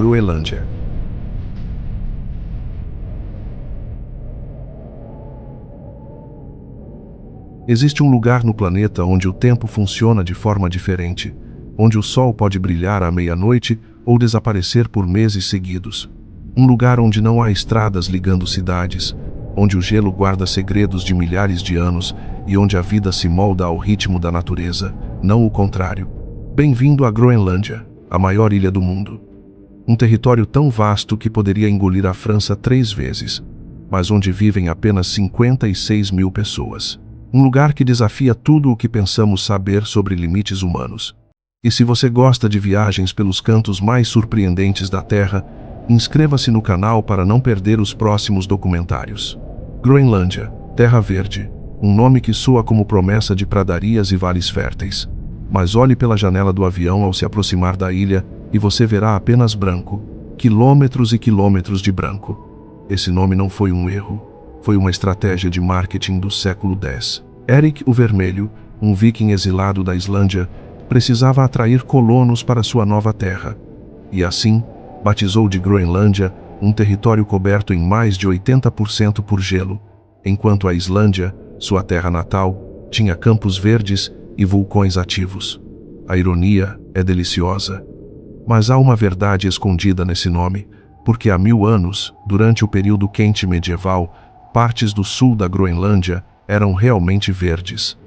Groenlândia. Existe um lugar no planeta onde o tempo funciona de forma diferente, onde o sol pode brilhar à meia-noite ou desaparecer por meses seguidos. Um lugar onde não há estradas ligando cidades, onde o gelo guarda segredos de milhares de anos e onde a vida se molda ao ritmo da natureza, não o contrário. Bem-vindo à Groenlândia, a maior ilha do mundo. Um território tão vasto que poderia engolir a França 3 vezes, mas onde vivem apenas 56 mil pessoas. Um lugar que desafia tudo o que pensamos saber sobre limites humanos. E se você gosta de viagens pelos cantos mais surpreendentes da Terra, inscreva-se no canal para não perder os próximos documentários. Groenlândia, Terra Verde, um nome que soa como promessa de pradarias e vales férteis. Mas olhe pela janela do avião ao se aproximar da ilha e você verá apenas branco, quilômetros e quilômetros de branco. Esse nome não foi um erro. Foi uma estratégia de marketing do século X. Erik o Vermelho, um viking exilado da Islândia, precisava atrair colonos para sua nova terra. E assim, batizou de Groenlândia um território coberto em mais de 80% por gelo, enquanto a Islândia, sua terra natal, tinha campos verdes e vulcões ativos. A ironia é deliciosa. Mas há uma verdade escondida nesse nome, porque há 1000 anos, durante o período quente medieval, partes do sul da Groenlândia eram realmente verdes.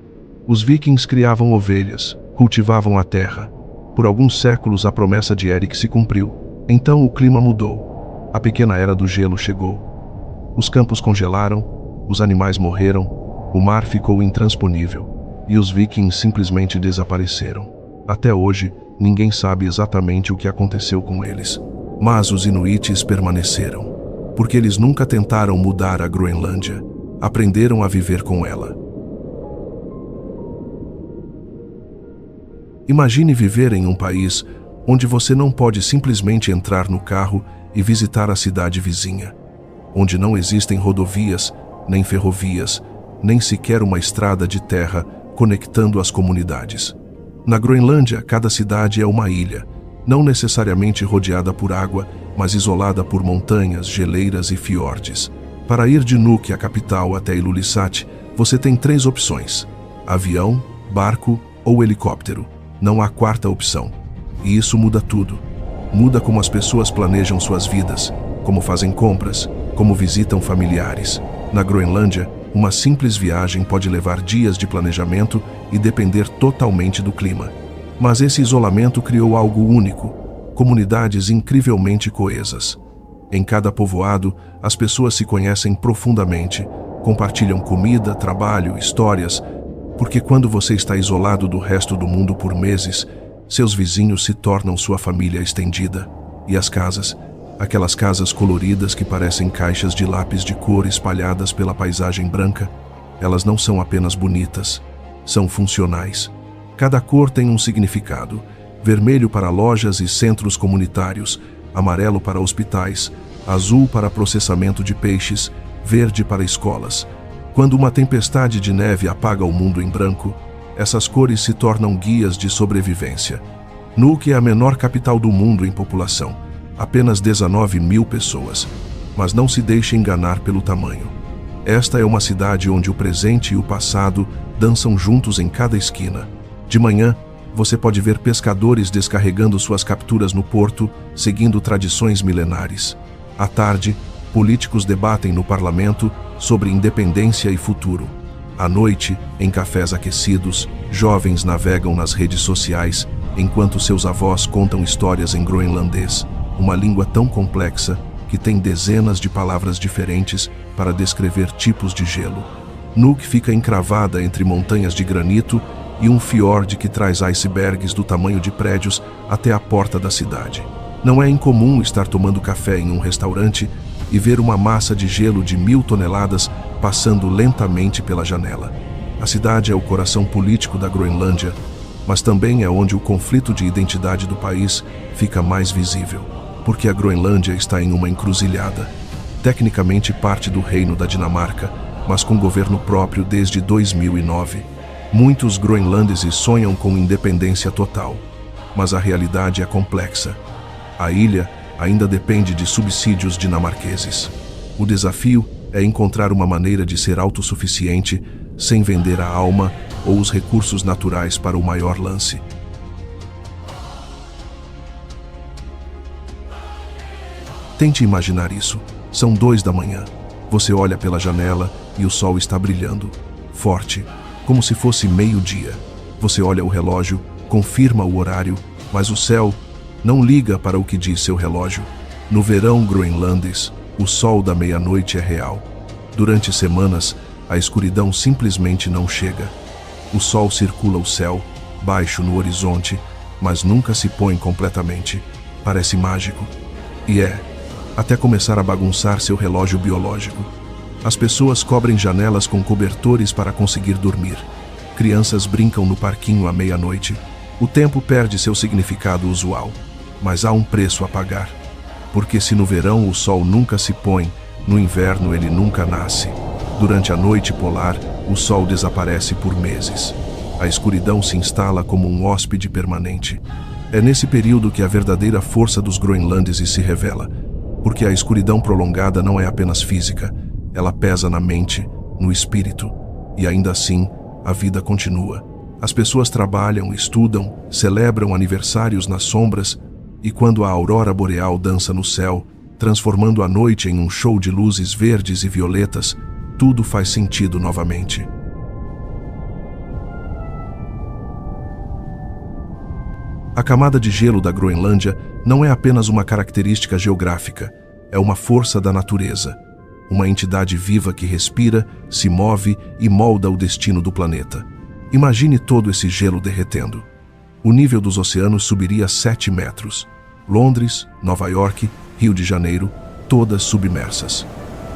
Os vikings criavam ovelhas, cultivavam a terra. Por alguns séculos a promessa de Erik se cumpriu. Então o clima mudou. A pequena era do gelo chegou. Os campos congelaram, os animais morreram, o mar ficou intransponível, e os vikings simplesmente desapareceram. Até hoje, ninguém sabe exatamente o que aconteceu com eles. Mas os inuites permaneceram. Porque eles nunca tentaram mudar a Groenlândia, aprenderam a viver com ela. Imagine viver em um país onde você não pode simplesmente entrar no carro e visitar a cidade vizinha, onde não existem rodovias, nem ferrovias, nem sequer uma estrada de terra conectando as comunidades. Na Groenlândia, cada cidade é uma ilha, não necessariamente rodeada por água, mas isolada por montanhas, geleiras e fiordes. Para ir de Nuuk, a capital, até Ilulissat, você tem 3 opções: avião, barco ou helicóptero. Não há quarta opção. E isso muda tudo. Muda como as pessoas planejam suas vidas, como fazem compras, como visitam familiares. Na Groenlândia, uma simples viagem pode levar dias de planejamento e depender totalmente do clima. Mas esse isolamento criou algo único: comunidades incrivelmente coesas. Em cada povoado, as pessoas se conhecem profundamente, compartilham comida, trabalho, histórias, porque quando você está isolado do resto do mundo por meses, seus vizinhos se tornam sua família estendida. E as casas, aquelas casas coloridas que parecem caixas de lápis de cor espalhadas pela paisagem branca, elas não são apenas bonitas, são funcionais. Cada cor tem um significado: vermelho para lojas e centros comunitários, amarelo para hospitais, azul para processamento de peixes, verde para escolas. Quando uma tempestade de neve apaga o mundo em branco, essas cores se tornam guias de sobrevivência. Nuuk é a menor capital do mundo em população, apenas 19 mil pessoas. Mas não se deixe enganar pelo tamanho. Esta é uma cidade onde o presente e o passado dançam juntos em cada esquina. De manhã, você pode ver pescadores descarregando suas capturas no porto, seguindo tradições milenares. À tarde, políticos debatem no parlamento sobre independência e futuro. À noite, em cafés aquecidos, jovens navegam nas redes sociais, enquanto seus avós contam histórias em groenlandês, uma língua tão complexa que tem dezenas de palavras diferentes para descrever tipos de gelo. Nuuk fica encravada entre montanhas de granito e um fiord que traz icebergs do tamanho de prédios até a porta da cidade. Não é incomum estar tomando café em um restaurante e ver uma massa de gelo de 1000 toneladas passando lentamente pela janela. A cidade é o coração político da Groenlândia, mas também é onde o conflito de identidade do país fica mais visível, porque a Groenlândia está em uma encruzilhada. Tecnicamente parte do Reino da Dinamarca, mas com governo próprio desde 2009. Muitos groenlandeses sonham com independência total, mas a realidade é complexa. A ilha, ainda depende de subsídios dinamarqueses. O desafio é encontrar uma maneira de ser autossuficiente sem vender a alma ou os recursos naturais para o maior lance. Tente imaginar isso. São 2 da manhã. Você olha pela janela e o sol está brilhando, forte, como se fosse meio-dia. Você olha o relógio, confirma o horário, mas o céu não liga para o que diz seu relógio. No verão groenlandês, o sol da meia-noite é real. Durante semanas, a escuridão simplesmente não chega. O sol circula o céu, baixo no horizonte, mas nunca se põe completamente. Parece mágico. E até começar a bagunçar seu relógio biológico. As pessoas cobrem janelas com cobertores para conseguir dormir. Crianças brincam no parquinho à meia-noite. O tempo perde seu significado usual, mas há um preço a pagar. Porque se no verão o sol nunca se põe, no inverno ele nunca nasce. Durante a noite polar, o sol desaparece por meses. A escuridão se instala como um hóspede permanente. É nesse período que a verdadeira força dos groenlandeses se revela. Porque a escuridão prolongada não é apenas física, ela pesa na mente, no espírito, e ainda assim, a vida continua. As pessoas trabalham, estudam, celebram aniversários nas sombras, e quando a aurora boreal dança no céu, transformando a noite em um show de luzes verdes e violetas, tudo faz sentido novamente. A camada de gelo da Groenlândia não é apenas uma característica geográfica, é uma força da natureza, uma entidade viva que respira, se move e molda o destino do planeta. Imagine todo esse gelo derretendo. O nível dos oceanos subiria 7 metros. Londres, Nova York, Rio de Janeiro, todas submersas.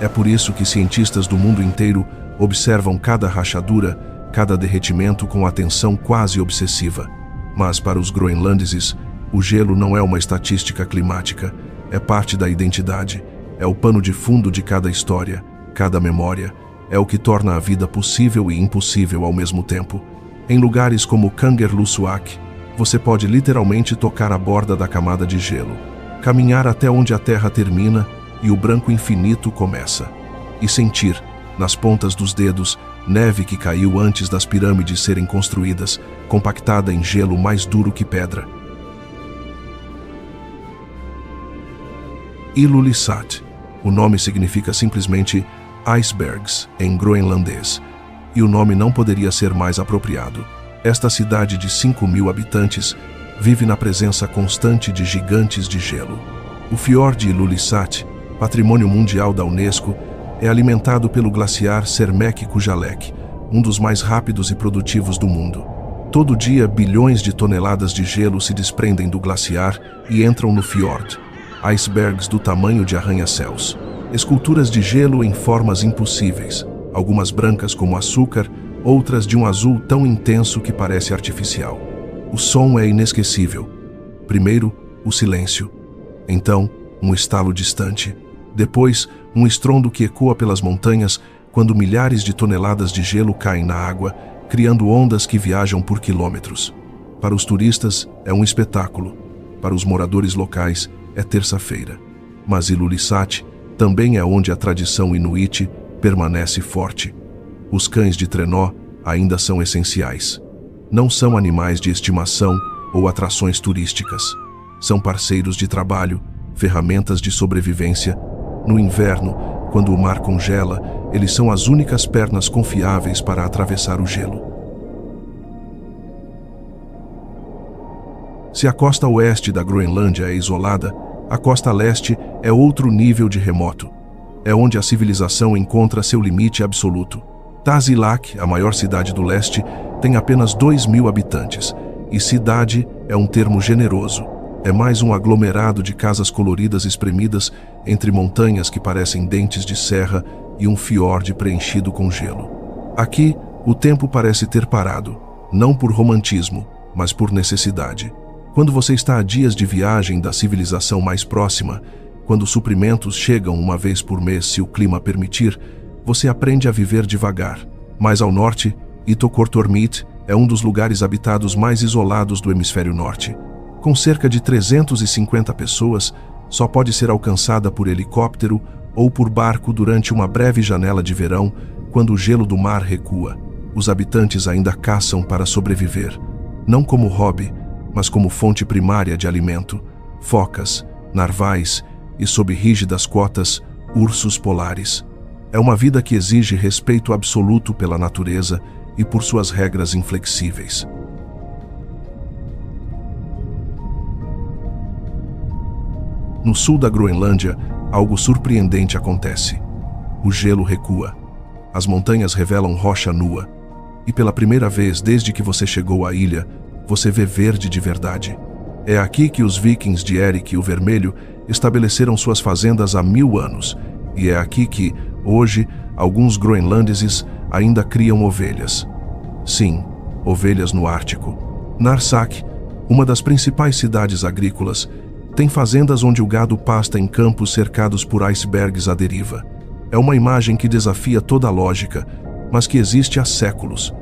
É por isso que cientistas do mundo inteiro observam cada rachadura, cada derretimento com atenção quase obsessiva. Mas para os groenlandeses, o gelo não é uma estatística climática, é parte da identidade, é o pano de fundo de cada história, cada memória, é o que torna a vida possível e impossível ao mesmo tempo. Em lugares como Kangerlussuaq, você pode literalmente tocar a borda da camada de gelo, caminhar até onde a terra termina e o branco infinito começa, e sentir, nas pontas dos dedos, neve que caiu antes das pirâmides serem construídas, compactada em gelo mais duro que pedra. Ilulissat. O nome significa simplesmente icebergs em groenlandês, e o nome não poderia ser mais apropriado. Esta cidade de 5.000 habitantes vive na presença constante de gigantes de gelo. O fiord Ilulissat, patrimônio mundial da Unesco, é alimentado pelo glaciar Sermeck-Kujalleq, um dos mais rápidos e produtivos do mundo. Todo dia, bilhões de toneladas de gelo se desprendem do glaciar e entram no fiord, icebergs do tamanho de arranha-céus. Esculturas de gelo em formas impossíveis, algumas brancas como açúcar, outras de um azul tão intenso que parece artificial. O som é inesquecível. Primeiro, o silêncio. Então, um estalo distante. Depois, um estrondo que ecoa pelas montanhas quando milhares de toneladas de gelo caem na água, criando ondas que viajam por quilômetros. Para os turistas, é um espetáculo. Para os moradores locais, é terça-feira. Mas Ilulissat também é onde a tradição inuit permanece forte. Os cães de trenó ainda são essenciais. Não são animais de estimação ou atrações turísticas. São parceiros de trabalho, ferramentas de sobrevivência. No inverno, quando o mar congela, eles são as únicas pernas confiáveis para atravessar o gelo. Se a costa oeste da Groenlândia é isolada, a costa leste é outro nível de remoto. É onde a civilização encontra seu limite absoluto. Tasiilaq, a maior cidade do leste, tem apenas 2.000 habitantes, e cidade é um termo generoso. É mais um aglomerado de casas coloridas espremidas entre montanhas que parecem dentes de serra e um fiord preenchido com gelo. Aqui, o tempo parece ter parado, não por romantismo, mas por necessidade. Quando você está a dias de viagem da civilização mais próxima, quando suprimentos chegam uma vez por mês se o clima permitir, você aprende a viver devagar. Mais ao norte, Ittoqqortoormiit é um dos lugares habitados mais isolados do hemisfério norte. Com cerca de 350 pessoas, Só pode ser alcançada por helicóptero ou por barco durante uma breve janela de verão, quando o gelo do mar recua. Os habitantes ainda caçam para sobreviver, não como hobby, mas como fonte primária de alimento: focas, narvais e, sob rígidas quotas, ursos polares. É uma vida que exige respeito absoluto pela natureza e por suas regras inflexíveis. No sul da Groenlândia, algo surpreendente acontece. O gelo recua. As montanhas revelam rocha nua. E pela primeira vez desde que você chegou à ilha, você vê verde de verdade. É aqui que os vikings de Erik o Vermelho estabeleceram suas fazendas há 1000 anos. E é aqui que, hoje, alguns groenlandeses ainda criam ovelhas. Sim, ovelhas no Ártico. Narsaq, uma das principais cidades agrícolas, tem fazendas onde o gado pasta em campos cercados por icebergs à deriva. É uma imagem que desafia toda a lógica, mas que existe há séculos.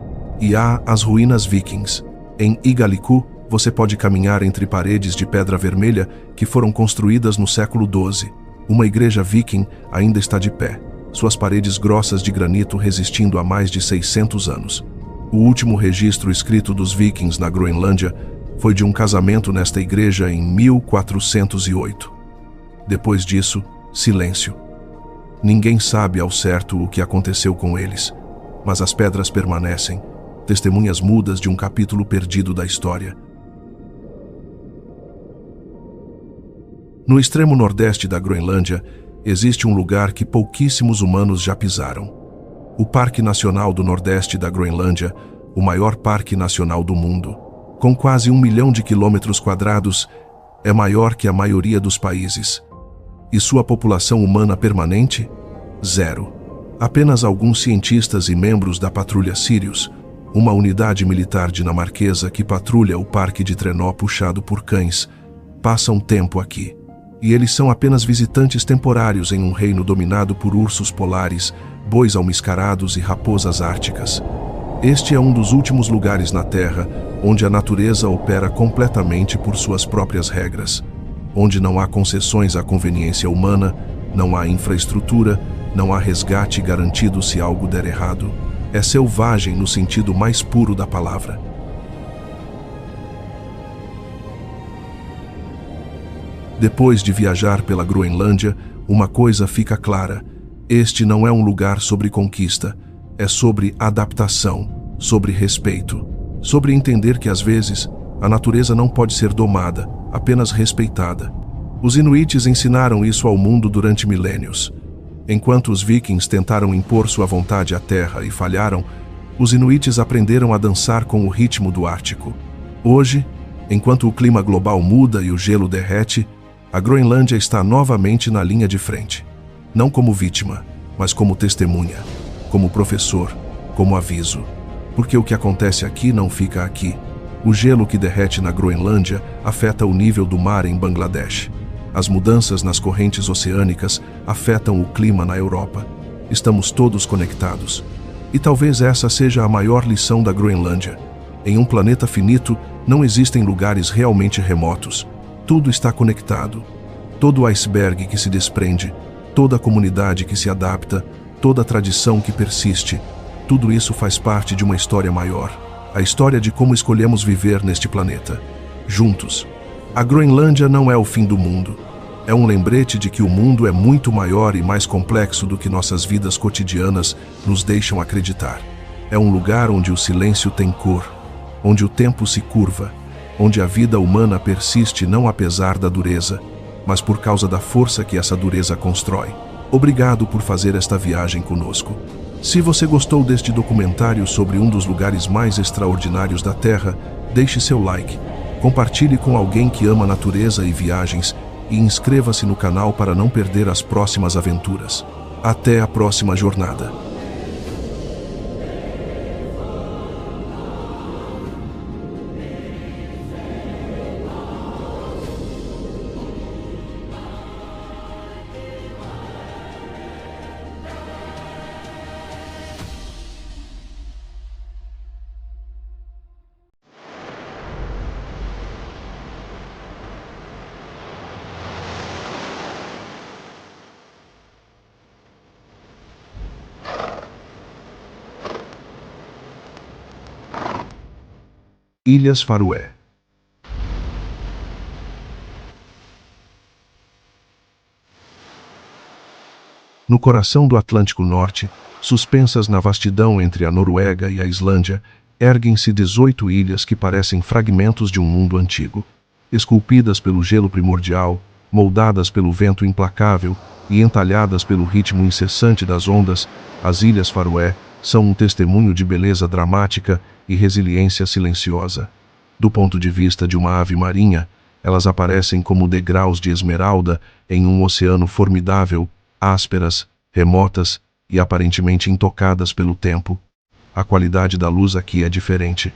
E há as ruínas vikings. Em Igaliku, você pode caminhar entre paredes de pedra vermelha que foram construídas no século XII. Uma igreja viking ainda está de pé, suas paredes grossas de granito resistindo a mais de 600 anos. O último registro escrito dos vikings na Groenlândia foi de um casamento nesta igreja em 1408. Depois disso, silêncio. Ninguém sabe ao certo o que aconteceu com eles, mas as pedras permanecem, testemunhas mudas de um capítulo perdido da história. No extremo nordeste da Groenlândia, existe um lugar que pouquíssimos humanos já pisaram. O Parque Nacional do Nordeste da Groenlândia, o maior parque nacional do mundo. Com quase 1 milhão de quilômetros quadrados, é maior que a maioria dos países. E sua população humana permanente? 0. Apenas alguns cientistas e membros da Patrulha Sirius, uma unidade militar dinamarquesa que patrulha o Parque de Trenó puxado por cães, passam tempo aqui. E eles são apenas visitantes temporários em um reino dominado por ursos polares, bois almiscarados e raposas árticas. Este é um dos últimos lugares na Terra onde a natureza opera completamente por suas próprias regras, onde não há concessões à conveniência humana, não há infraestrutura, não há resgate garantido se algo der errado. É selvagem no sentido mais puro da palavra. Depois de viajar pela Groenlândia, uma coisa fica clara: este não é um lugar sobre conquista, é sobre adaptação, sobre respeito, sobre entender que às vezes a natureza não pode ser domada, apenas respeitada. Os inuites ensinaram isso ao mundo durante milênios. Enquanto os vikings tentaram impor sua vontade à terra e falharam, os inuites aprenderam a dançar com o ritmo do Ártico. Hoje, enquanto o clima global muda e o gelo derrete, a Groenlândia está novamente na linha de frente. Não como vítima, mas como testemunha, como professor, como aviso. Porque o que acontece aqui não fica aqui. O gelo que derrete na Groenlândia afeta o nível do mar em Bangladesh. As mudanças nas correntes oceânicas afetam o clima na Europa. Estamos todos conectados. E talvez essa seja a maior lição da Groenlândia. Em um planeta finito, não existem lugares realmente remotos. Tudo está conectado. Todo iceberg que se desprende, toda comunidade que se adapta, toda tradição que persiste, tudo isso faz parte de uma história maior. A história de como escolhemos viver neste planeta. Juntos. A Groenlândia não é o fim do mundo. É um lembrete de que o mundo é muito maior e mais complexo do que nossas vidas cotidianas nos deixam acreditar. É um lugar onde o silêncio tem cor, onde o tempo se curva, onde a vida humana persiste não apesar da dureza, mas por causa da força que essa dureza constrói. Obrigado por fazer esta viagem conosco. Se você gostou deste documentário sobre um dos lugares mais extraordinários da Terra, deixe seu like, compartilhe com alguém que ama natureza e viagens e inscreva-se no canal para não perder as próximas aventuras. Até a próxima jornada. Ilhas Faroé. No coração do Atlântico Norte, suspensas na vastidão entre a Noruega e a Islândia, erguem-se 18 ilhas que parecem fragmentos de um mundo antigo. Esculpidas pelo gelo primordial, moldadas pelo vento implacável e entalhadas pelo ritmo incessante das ondas, as Ilhas Faroé são um testemunho de beleza dramática e resiliência silenciosa. Do ponto de vista de uma ave marinha, elas aparecem como degraus de esmeralda em um oceano formidável, ásperas, remotas e aparentemente intocadas pelo tempo. A qualidade da luz aqui é diferente.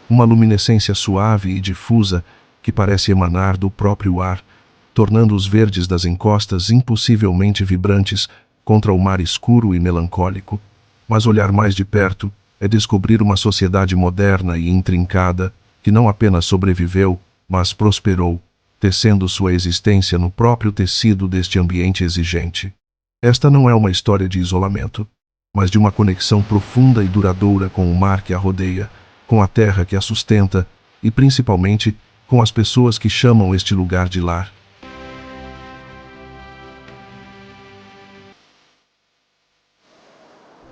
Uma luminescência suave e difusa que parece emanar do próprio ar, tornando os verdes das encostas impossivelmente vibrantes contra o mar escuro e melancólico. Mas olhar mais de perto é descobrir uma sociedade moderna e intrincada que não apenas sobreviveu, mas prosperou, tecendo sua existência no próprio tecido deste ambiente exigente. Esta não é uma história de isolamento, mas de uma conexão profunda e duradoura com o mar que a rodeia, com a terra que a sustenta e, principalmente, com as pessoas que chamam este lugar de lar.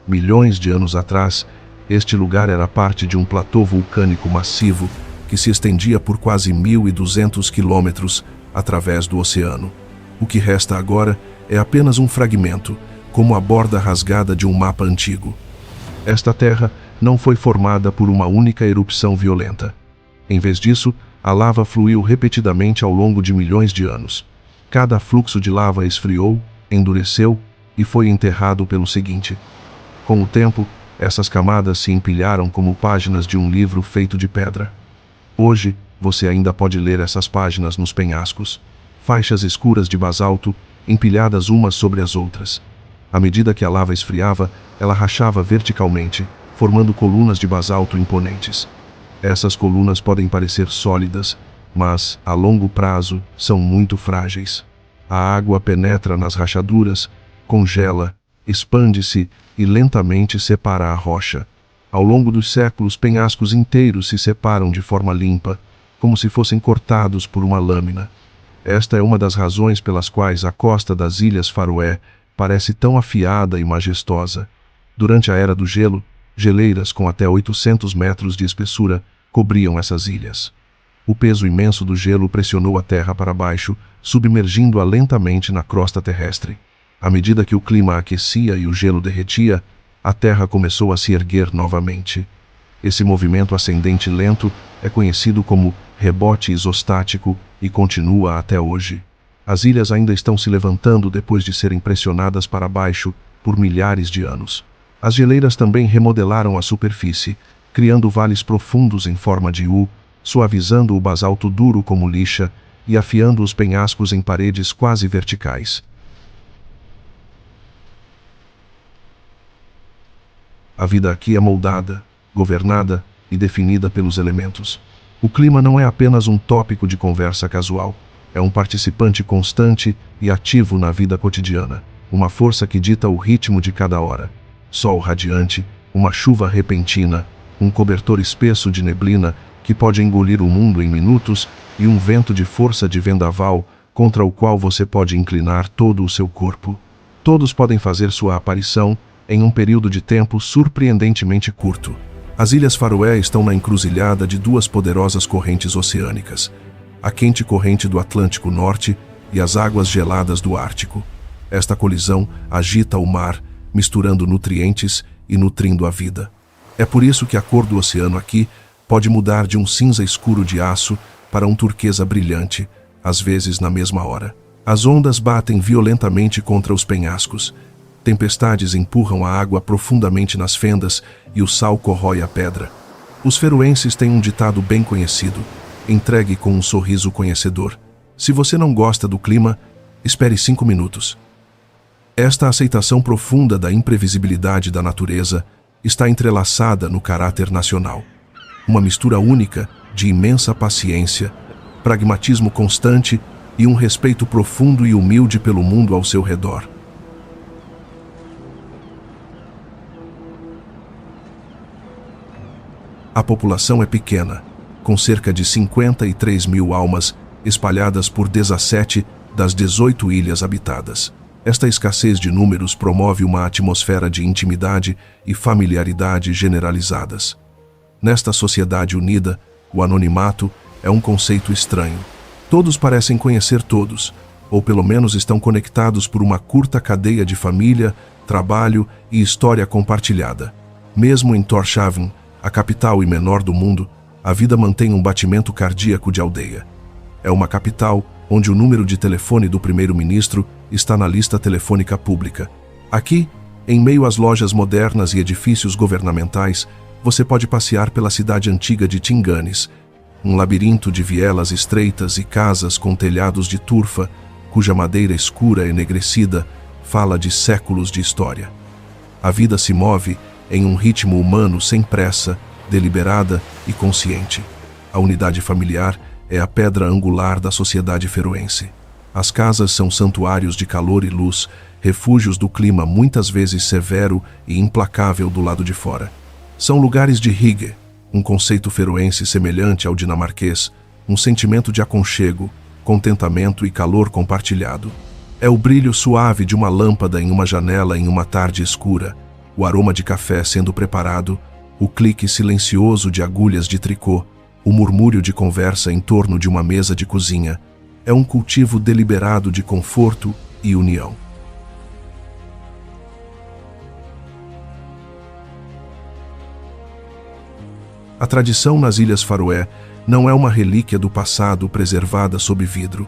Milhões de anos atrás, este lugar era parte de um platô vulcânico massivo que se estendia por quase 1.200 quilômetros através do oceano. O que resta agora é apenas um fragmento, como a borda rasgada de um mapa antigo. Esta terra não foi formada por uma única erupção violenta. Em vez disso, a lava fluiu repetidamente ao longo de milhões de anos. Cada fluxo de lava esfriou, endureceu e foi enterrado pelo seguinte. Com o tempo, essas camadas se empilharam como páginas de um livro feito de pedra. Hoje, você ainda pode ler essas páginas nos penhascos, faixas escuras de basalto, empilhadas umas sobre as outras. À medida que a lava esfriava, ela rachava verticalmente, formando colunas de basalto imponentes. Essas colunas podem parecer sólidas, mas, a longo prazo, são muito frágeis. A água penetra nas rachaduras, congela, expande-se e lentamente separa a rocha. Ao longo dos séculos, penhascos inteiros se separam de forma limpa, como se fossem cortados por uma lâmina. Esta é uma das razões pelas quais a costa das Ilhas Faroé parece tão afiada e majestosa. Durante a Era do Gelo, geleiras com até 800 metros de espessura cobriam essas ilhas. O peso imenso do gelo pressionou a terra para baixo, submergindo-a lentamente na crosta terrestre. À medida que o clima aquecia e o gelo derretia, a terra começou a se erguer novamente. Esse movimento ascendente lento é conhecido como rebote isostático e continua até hoje. As ilhas ainda estão se levantando depois de serem pressionadas para baixo por milhares de anos. As geleiras também remodelaram a superfície, criando vales profundos em forma de U, suavizando o basalto duro como lixa e afiando os penhascos em paredes quase verticais. A vida aqui é moldada, governada e definida pelos elementos. O clima não é apenas um tópico de conversa casual, é um participante constante e ativo na vida cotidiana, uma força que dita o ritmo de cada hora. Sol radiante, uma chuva repentina, um cobertor espesso de neblina que pode engolir o mundo em minutos e um vento de força de vendaval contra o qual você pode inclinar todo o seu corpo. Todos podem fazer sua aparição em um período de tempo surpreendentemente curto. As Ilhas Faroé estão na encruzilhada de duas poderosas correntes oceânicas, a quente corrente do Atlântico Norte e as águas geladas do Ártico. Esta colisão agita o mar, misturando nutrientes e nutrindo a vida. É por isso que a cor do oceano aqui pode mudar de um cinza escuro de aço para um turquesa brilhante, às vezes na mesma hora. As ondas batem violentamente contra os penhascos. Tempestades empurram a água profundamente nas fendas e o sal corrói a pedra. Os feroenses têm um ditado bem conhecido: entregue com um sorriso conhecedor. Se você não gosta do clima, espere 5 minutos. Esta aceitação profunda da imprevisibilidade da natureza está entrelaçada no caráter nacional. Uma mistura única de imensa paciência, pragmatismo constante e um respeito profundo e humilde pelo mundo ao seu redor. A população é pequena, com cerca de 53 mil almas espalhadas por 17 das 18 ilhas habitadas. Esta escassez de números promove uma atmosfera de intimidade e familiaridade generalizadas. Nesta sociedade unida, o anonimato é um conceito estranho. Todos parecem conhecer todos, ou pelo menos estão conectados por uma curta cadeia de família, trabalho e história compartilhada. Mesmo em Tórshavn, a capital e menor do mundo, a vida mantém um batimento cardíaco de aldeia. É uma capital onde o número de telefone do primeiro-ministro está na lista telefônica pública. Aqui, em meio às lojas modernas e edifícios governamentais, você pode passear pela cidade antiga de Tinganes, um labirinto de vielas estreitas e casas com telhados de turfa, cuja madeira escura e enegrecida fala de séculos de história. A vida se move em um ritmo humano sem pressa, deliberada e consciente. A unidade familiar é a pedra angular da sociedade feroense. As casas são santuários de calor e luz, refúgios do clima muitas vezes severo e implacável do lado de fora. São lugares de hygge, um conceito feroense semelhante ao dinamarquês, um sentimento de aconchego, contentamento e calor compartilhado. É o brilho suave de uma lâmpada em uma janela em uma tarde escura, o aroma de café sendo preparado, o clique silencioso de agulhas de tricô, o murmúrio de conversa em torno de uma mesa de cozinha. É um cultivo deliberado de conforto e união. A tradição nas Ilhas Faroé não é uma relíquia do passado preservada sob vidro.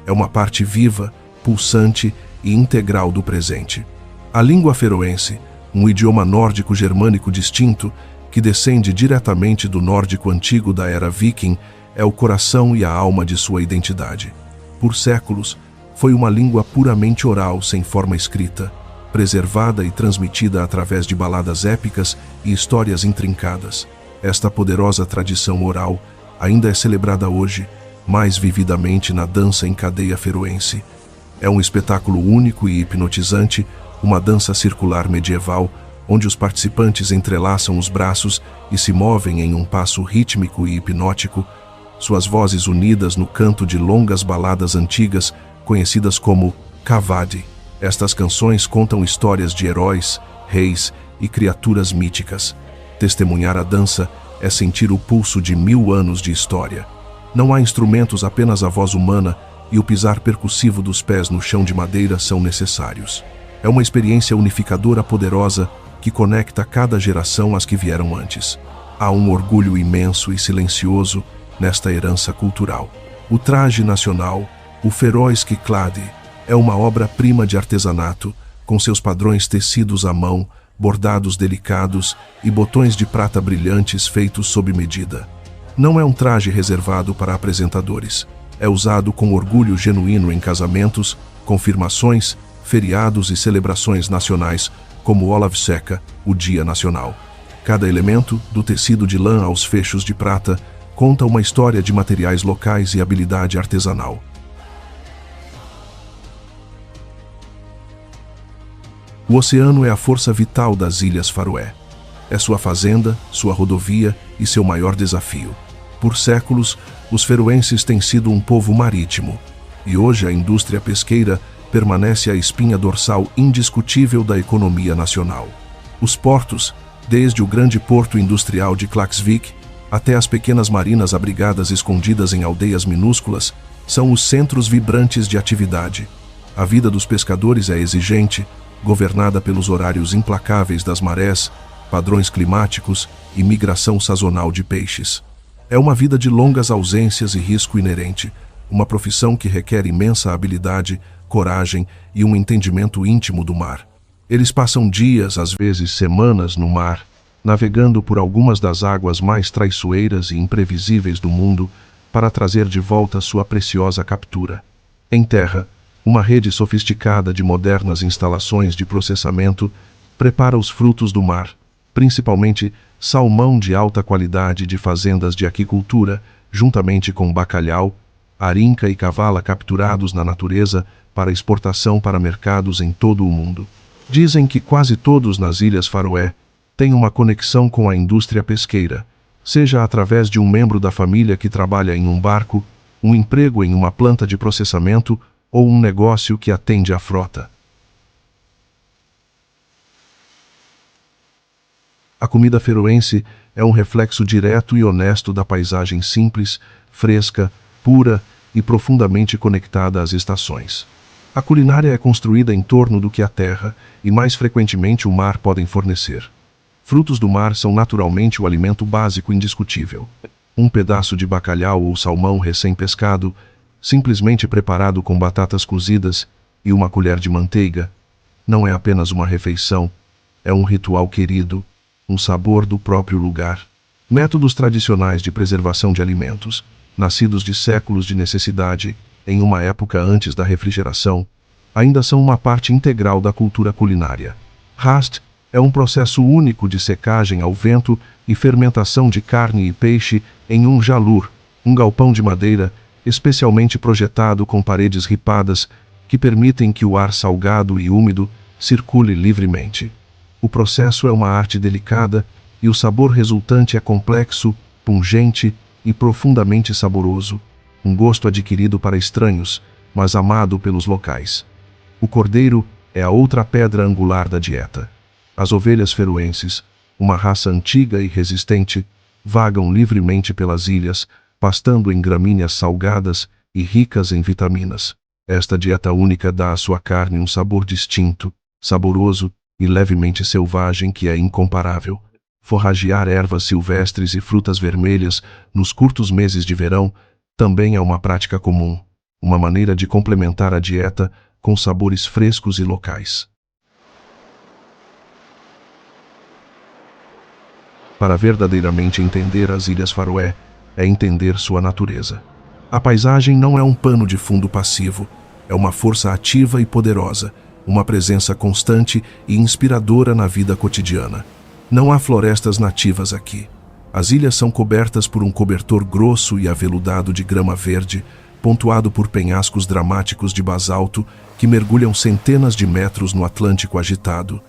É uma parte viva, pulsante e integral do presente. A língua feroense, um idioma nórdico-germânico distinto, que descende diretamente do nórdico antigo da era viking, é o coração e a alma de sua identidade. Por séculos, foi uma língua puramente oral, sem forma escrita, preservada e transmitida através de baladas épicas e histórias intrincadas. Esta poderosa tradição oral ainda é celebrada hoje, mais vividamente na dança em cadeia feroense. É um espetáculo único e hipnotizante, uma dança circular medieval, onde os participantes entrelaçam os braços e se movem em um passo rítmico e hipnótico, suas vozes unidas no canto de longas baladas antigas, conhecidas como Kavadi. Estas canções contam histórias de heróis, reis e criaturas míticas. Testemunhar a dança é sentir o pulso de 1000 anos de história. Não há instrumentos, apenas a voz humana e o pisar percussivo dos pés no chão de madeira são necessários. É uma experiência unificadora poderosa que conecta cada geração às que vieram antes. Há um orgulho imenso e silencioso nesta herança cultural. O traje nacional, o Feroiske Klade, é uma obra-prima de artesanato, com seus padrões tecidos à mão, bordados delicados e botões de prata brilhantes feitos sob medida. Não é um traje reservado para apresentadores. É usado com orgulho genuíno em casamentos, confirmações, feriados e celebrações nacionais, como Olavseka, o Dia Nacional. Cada elemento, do tecido de lã aos fechos de prata, conta uma história de materiais locais e habilidade artesanal. O oceano é a força vital das Ilhas Faroé. É sua fazenda, sua rodovia e seu maior desafio. Por séculos, os feroenses têm sido um povo marítimo, e hoje a indústria pesqueira permanece a espinha dorsal indiscutível da economia nacional. Os portos, desde o grande porto industrial de Klaksvik até as pequenas marinas abrigadas escondidas em aldeias minúsculas, são os centros vibrantes de atividade. A vida dos pescadores é exigente, governada pelos horários implacáveis das marés, padrões climáticos e migração sazonal de peixes. É uma vida de longas ausências e risco inerente, uma profissão que requer imensa habilidade, coragem e um entendimento íntimo do mar. Eles passam dias, às vezes semanas, no mar, navegando por algumas das águas mais traiçoeiras e imprevisíveis do mundo para trazer de volta sua preciosa captura. Em terra, uma rede sofisticada de modernas instalações de processamento prepara os frutos do mar, principalmente salmão de alta qualidade de fazendas de aquicultura, juntamente com bacalhau, arinca e cavala capturados na natureza para exportação para mercados em todo o mundo. Dizem que quase todos nas Ilhas Faroé têm uma conexão com a indústria pesqueira, seja através de um membro da família que trabalha em um barco, um emprego em uma planta de processamento ou um negócio que atende à frota. A comida feroense é um reflexo direto e honesto da paisagem simples, fresca, pura e profundamente conectada às estações. A culinária é construída em torno do que a terra e, mais frequentemente, o mar podem fornecer. Frutos do mar são naturalmente o alimento básico indiscutível. Um pedaço de bacalhau ou salmão recém-pescado, simplesmente preparado com batatas cozidas e uma colher de manteiga, não é apenas uma refeição, é um ritual querido, um sabor do próprio lugar. Métodos tradicionais de preservação de alimentos, nascidos de séculos de necessidade, em uma época antes da refrigeração, ainda são uma parte integral da cultura culinária. Rast é um processo único de secagem ao vento e fermentação de carne e peixe em um jalur, um galpão de madeira especialmente projetado com paredes ripadas que permitem que o ar salgado e úmido circule livremente. O processo é uma arte delicada e o sabor resultante é complexo, pungente e profundamente saboroso, um gosto adquirido para estranhos, mas amado pelos locais. O cordeiro é a outra pedra angular da dieta. As ovelhas feroenses, uma raça antiga e resistente, vagam livremente pelas ilhas, pastando em gramíneas salgadas e ricas em vitaminas. Esta dieta única dá à sua carne um sabor distinto, saboroso e levemente selvagem que é incomparável. Forragear ervas silvestres e frutas vermelhas nos curtos meses de verão também é uma prática comum, uma maneira de complementar a dieta com sabores frescos e locais. Para verdadeiramente entender as Ilhas Faroé, é entender sua natureza. A paisagem não é um pano de fundo passivo, é uma força ativa e poderosa, uma presença constante e inspiradora na vida cotidiana. Não há florestas nativas aqui. As ilhas são cobertas por um cobertor grosso e aveludado de grama verde, pontuado por penhascos dramáticos de basalto que mergulham centenas de metros no Atlântico agitado.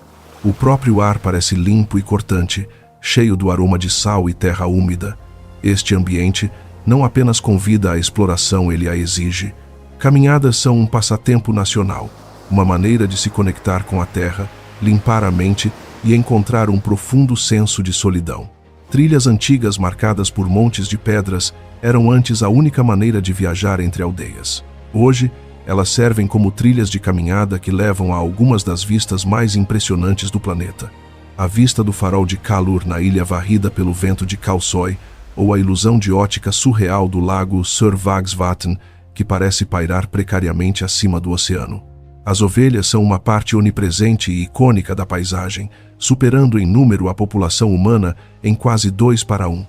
O próprio ar parece limpo e cortante, cheio do aroma de sal e terra úmida. Este ambiente não apenas convida à exploração, ele a exige. Caminhadas são um passatempo nacional, uma maneira de se conectar com a terra, limpar a mente e encontrar um profundo senso de solidão. Trilhas antigas marcadas por montes de pedras eram antes a única maneira de viajar entre aldeias. Hoje, elas servem como trilhas de caminhada que levam a algumas das vistas mais impressionantes do planeta. A vista do farol de Kalur na ilha varrida pelo vento de Kalsoy, ou a ilusão de ótica surreal do lago Sørvágsvatn, que parece pairar precariamente acima do oceano. As ovelhas são uma parte onipresente e icônica da paisagem, superando em número a população humana em quase 2:1.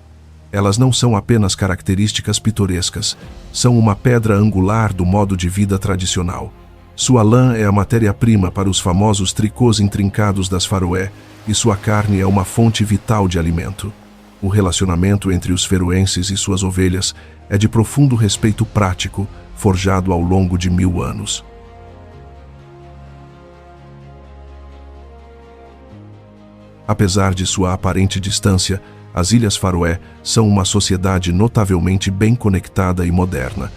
Elas não são apenas características pitorescas, são uma pedra angular do modo de vida tradicional. Sua lã é a matéria-prima para os famosos tricôs intrincados das Faroé, e sua carne é uma fonte vital de alimento. O relacionamento entre os feroenses e suas ovelhas é de profundo respeito prático, forjado ao longo de 1000 anos. Apesar de sua aparente distância, as Ilhas Faroé são uma sociedade notavelmente bem conectada e moderna.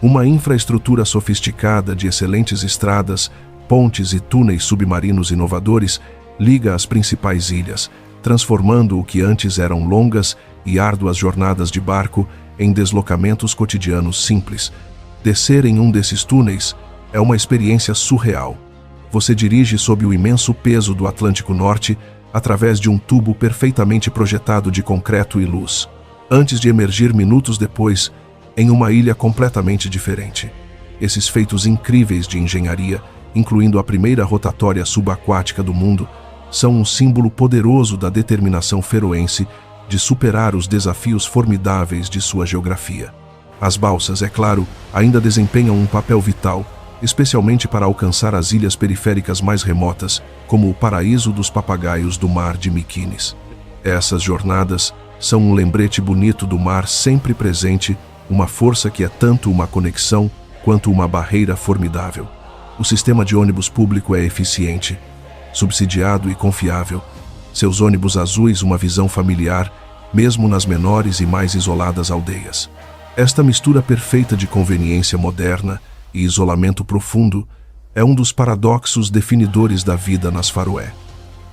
Uma infraestrutura sofisticada de excelentes estradas, pontes e túneis submarinos inovadores liga as principais ilhas, transformando o que antes eram longas e árduas jornadas de barco em deslocamentos cotidianos simples. Descer em um desses túneis é uma experiência surreal. Você dirige sob o imenso peso do Atlântico Norte através de um tubo perfeitamente projetado de concreto e luz, antes de emergir minutos depois em uma ilha completamente diferente. Esses feitos incríveis de engenharia, incluindo a primeira rotatória subaquática do mundo, são um símbolo poderoso da determinação feroense de superar os desafios formidáveis de sua geografia. As balsas, é claro, ainda desempenham um papel vital, especialmente para alcançar as ilhas periféricas mais remotas, como o paraíso dos papagaios do mar de Mykines. Essas jornadas são um lembrete bonito do mar sempre presente, uma força que é tanto uma conexão quanto uma barreira formidável. O sistema de ônibus público é eficiente, subsidiado e confiável. Seus ônibus azuis, uma visão familiar, mesmo nas menores e mais isoladas aldeias. Esta mistura perfeita de conveniência moderna e isolamento profundo é um dos paradoxos definidores da vida nas Faroé.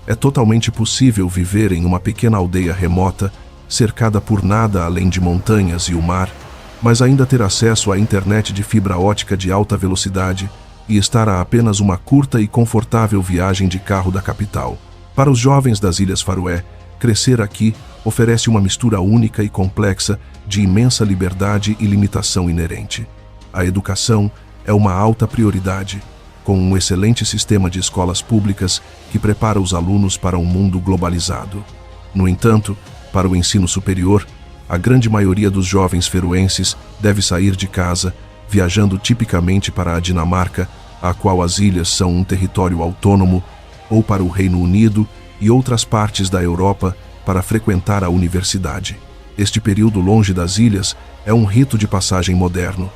É totalmente possível viver em uma pequena aldeia remota, cercada por nada além de montanhas e o mar, mas ainda ter acesso à internet de fibra ótica de alta velocidade e estar a apenas uma curta e confortável viagem de carro da capital. Para os jovens das Ilhas Faroé, crescer aqui oferece uma mistura única e complexa de imensa liberdade e limitação inerente. A educação é uma alta prioridade, com um excelente sistema de escolas públicas que prepara os alunos para um mundo globalizado. No entanto, para o ensino superior, a grande maioria dos jovens feroenses deve sair de casa, viajando tipicamente para a Dinamarca, a qual as ilhas são um território autônomo, ou para o Reino Unido e outras partes da Europa para frequentar a universidade. Este período longe das ilhas é um rito de passagem moderno.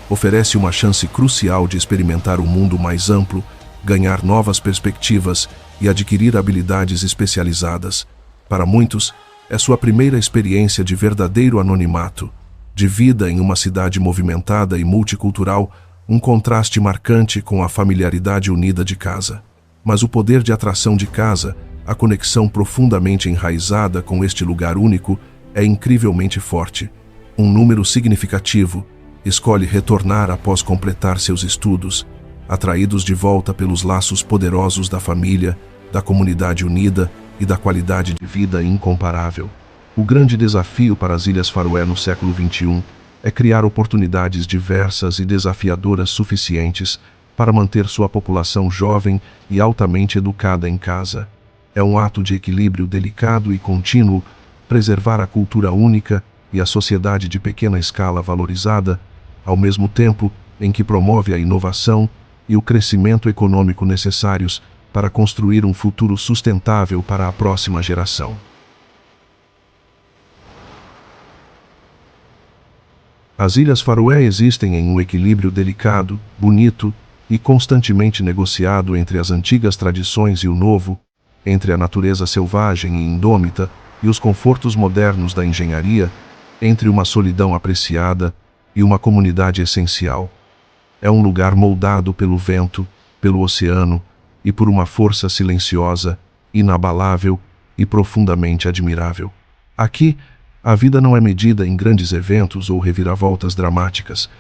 Oferece uma chance crucial de experimentar o mundo mais amplo, ganhar novas perspectivas e adquirir habilidades especializadas. Para muitos, é sua primeira experiência de verdadeiro anonimato, de vida em uma cidade movimentada e multicultural, um contraste marcante com a familiaridade unida de casa. Mas o poder de atração de casa, a conexão profundamente enraizada com este lugar único, é incrivelmente forte. Um número significativo escolhe retornar após completar seus estudos, atraídos de volta pelos laços poderosos da família, da comunidade unida e da qualidade de vida incomparável. O grande desafio para as Ilhas Faroé no século XXI é criar oportunidades diversas e desafiadoras suficientes para manter sua população jovem e altamente educada em casa. É um ato de equilíbrio delicado e contínuo preservar a cultura única e a sociedade de pequena escala valorizada, ao mesmo tempo em que promove a inovação e o crescimento econômico necessários para construir um futuro sustentável para a próxima geração. As Ilhas Faroé existem em um equilíbrio delicado, bonito e constantemente negociado entre as antigas tradições e o novo, entre a natureza selvagem e indômita e os confortos modernos da engenharia, entre uma solidão apreciada e uma comunidade essencial. É um lugar moldado pelo vento, pelo oceano e por uma força silenciosa, inabalável e profundamente admirável. Aqui, a vida não é medida em grandes eventos ou reviravoltas dramáticas,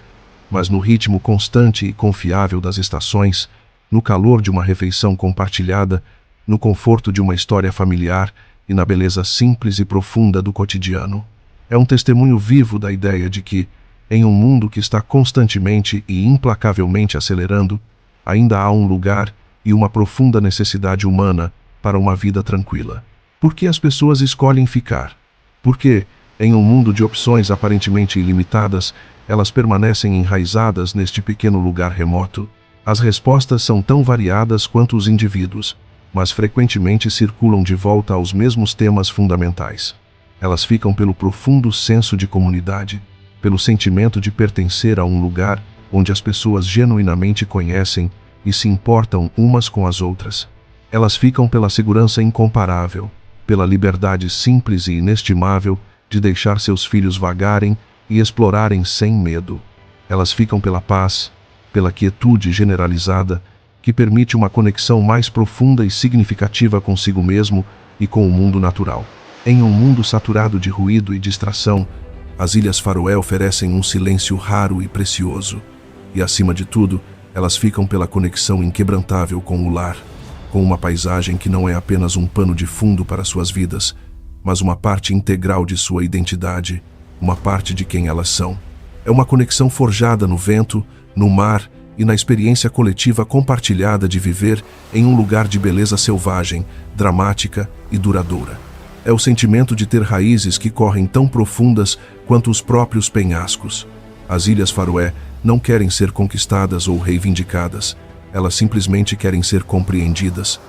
mas no ritmo constante e confiável das estações, no calor de uma refeição compartilhada, no conforto de uma história familiar e na beleza simples e profunda do cotidiano. É um testemunho vivo da ideia de que, em um mundo que está constantemente e implacavelmente acelerando, ainda há um lugar e uma profunda necessidade humana para uma vida tranquila. Por que as pessoas escolhem ficar? Porque, em um mundo de opções aparentemente ilimitadas, elas permanecem enraizadas neste pequeno lugar remoto? As respostas são tão variadas quanto os indivíduos, mas frequentemente circulam de volta aos mesmos temas fundamentais. Elas ficam pelo profundo senso de comunidade, pelo sentimento de pertencer a um lugar onde as pessoas genuinamente conhecem e se importam umas com as outras. Elas ficam pela segurança incomparável, pela liberdade simples e inestimável de deixar seus filhos vagarem e explorarem sem medo. Elas ficam pela paz, pela quietude generalizada, que permite uma conexão mais profunda e significativa consigo mesmo e com o mundo natural. Em um mundo saturado de ruído e distração, as Ilhas Faroé oferecem um silêncio raro e precioso. E, acima de tudo, elas ficam pela conexão inquebrantável com o lar, com uma paisagem que não é apenas um pano de fundo para suas vidas, mas uma parte integral de sua identidade, uma parte de quem elas são. É uma conexão forjada no vento, no mar e na experiência coletiva compartilhada de viver em um lugar de beleza selvagem, dramática e duradoura. É o sentimento de ter raízes que correm tão profundas quanto os próprios penhascos. As Ilhas Faroé não querem ser conquistadas ou reivindicadas, elas simplesmente querem ser compreendidas,